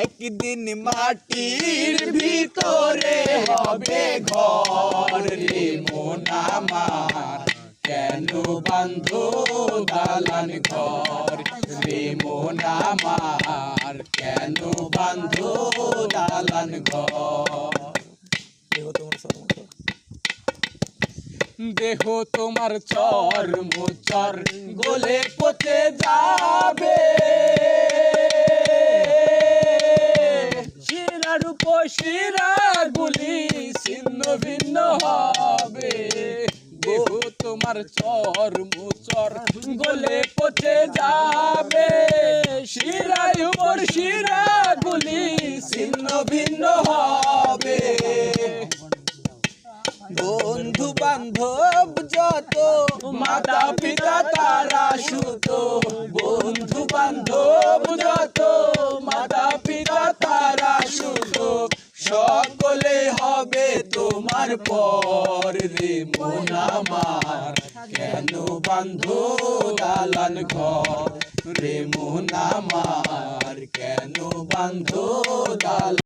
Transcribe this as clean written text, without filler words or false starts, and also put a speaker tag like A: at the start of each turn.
A: একদিন মাটির ভিতরে হবে ঘর রে মন আমার, কেন বাঁধো দালান ঘর রে মন আমার, কেন বাঁধো দালান ঘর। দেহ তোমার চর মোচর গলে পচে যাবে, শিরার উপর শিরা গুলি ছিন্ন ভিন্ন হবে। দেহ তোমার চর মোচর গলে পচে যাবে, শিরার উপর শিরা গুলি ছিন্ন ভিন্ন হবে। বন্ধু বান্ধব যত মাতা পিতা তারা সুত, বন্ধু বান্ধব যত মাতা পিতা তারা সুত, সকলে হবে তোমার পর রে মন আমার, কেন বাঁধো দালান ঘর রে মন আমার, কেন বাঁধো দালান।